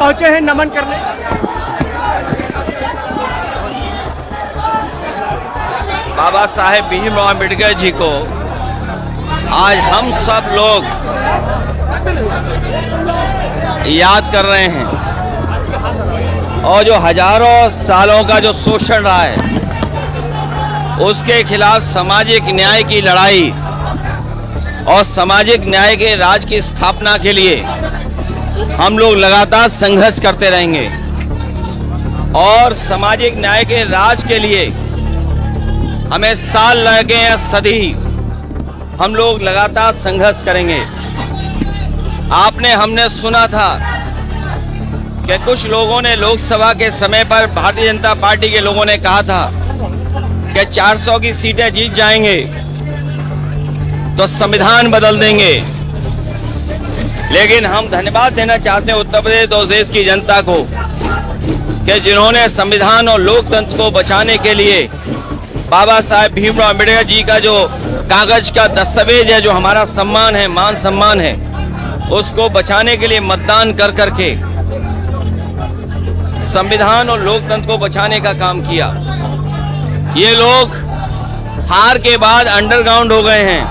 पहुंचे हैं नमन करने। बाबा साहेब भीमराव अम्बेडकर जी को आज हम सब लोग याद कर रहे हैं और जो हजारों सालों का जो शोषण रहा है उसके खिलाफ सामाजिक न्याय की लड़ाई और सामाजिक न्याय के राज की स्थापना के लिए हम लोग लगातार संघर्ष करते रहेंगे और सामाजिक न्याय के राज के लिए हमें साल लगे या सदी हम लोग लगातार संघर्ष करेंगे। हमने सुना था कि कुछ लोगों ने लोकसभा के समय पर भारतीय जनता पार्टी के लोगों ने कहा था कि 400 की सीटें जीत जाएंगे तो संविधान बदल देंगे। लेकिन हम धन्यवाद देना चाहते हैं उत्तर प्रदेश और देश की जनता को कि जिन्होंने संविधान और लोकतंत्र को बचाने के लिए बाबा साहेब भीमराव अम्बेडकर जी का जो कागज का दस्तावेज है, जो हमारा सम्मान है, मान सम्मान है, उसको बचाने के लिए मतदान कर करके संविधान और लोकतंत्र को बचाने का काम किया। ये लोग हार के बाद अंडरग्राउंड हो गए हैं,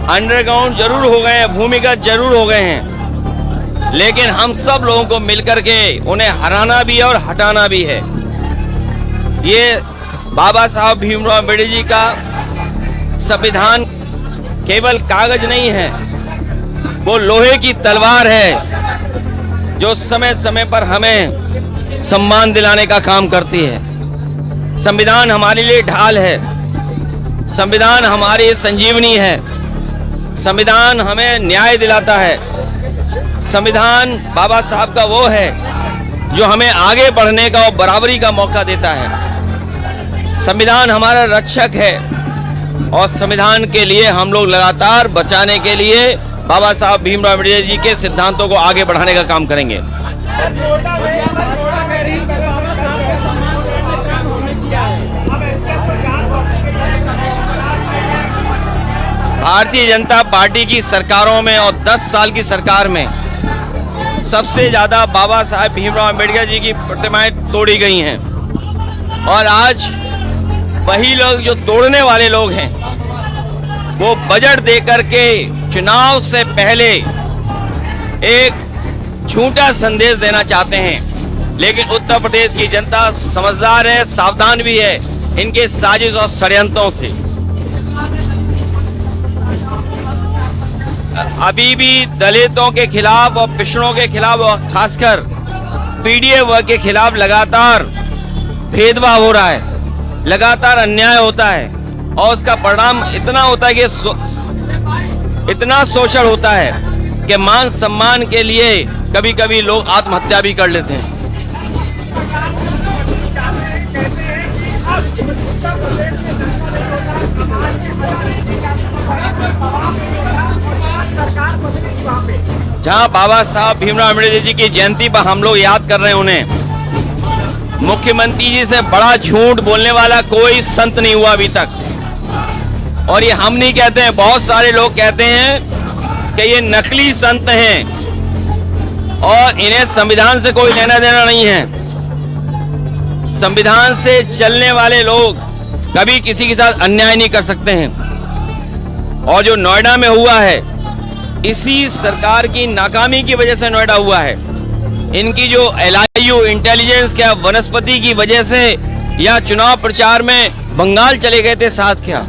अंडरग्राउंड जरूर हो गए हैं, भूमिगत जरूर हो गए हैं, लेकिन हम सब लोगों को मिलकर के उन्हें हराना भी है और हटाना भी है। ये बाबा साहब भीमराव अम्बेडकर जी का संविधान केवल कागज नहीं है, वो लोहे की तलवार है जो समय समय पर हमें सम्मान दिलाने का काम करती है। संविधान हमारे लिए ढाल है, संविधान हमारी संजीवनी है, संविधान हमें न्याय दिलाता है। संविधान बाबा साहब का वो है जो हमें आगे बढ़ने का और बराबरी का मौका देता है। संविधान हमारा रक्षक है और संविधान के लिए हम लोग लगातार बचाने के लिए बाबा साहब भीमराव अम्बेडकर जी के सिद्धांतों को आगे बढ़ाने का काम करेंगे। भारतीय जनता पार्टी की सरकारों में और 10 साल की सरकार में सबसे ज्यादा बाबा साहेब भीमराव अम्बेडकर जी की प्रतिमाएं तोड़ी गई हैं और आज वही लोग जो तोड़ने वाले लोग हैं वो बजट देकर के चुनाव से पहले एक झूठा संदेश देना चाहते हैं। लेकिन उत्तर प्रदेश की जनता समझदार है, सावधान भी है इनके साजिश और षड्यंत्रों से। अभी भी दलितों के खिलाफ और पिछड़ों के खिलाफ और खासकर पीडीए वर्ग के खिलाफ लगातार भेदभाव हो रहा है, लगातार अन्याय होता है और उसका परिणाम इतना होता है कि इतना शोषण होता है कि मान सम्मान के लिए कभी कभी लोग आत्महत्या भी कर लेते हैं। जहां बाबा साहब भीमराव अम्बेडकर जी की जयंती पर हम लोग याद कर रहे हैं उन्हें, मुख्यमंत्री जी से बड़ा झूठ बोलने वाला कोई संत नहीं हुआ अभी तक। और ये हम नहीं कहते हैं, बहुत सारे लोग कहते हैं कि ये नकली संत हैं और इन्हें संविधान से कोई लेना देना नहीं है। संविधान से चलने वाले लोग कभी किसी के साथ अन्याय नहीं कर सकते हैं। और जो नोएडा में हुआ है, इसी सरकार की नाकामी की वजह से नोएडा हुआ है। इनकी जो LIU इंटेलिजेंस क्या वनस्पति की वजह से या चुनाव प्रचार में बंगाल चले गए थे साथ क्या,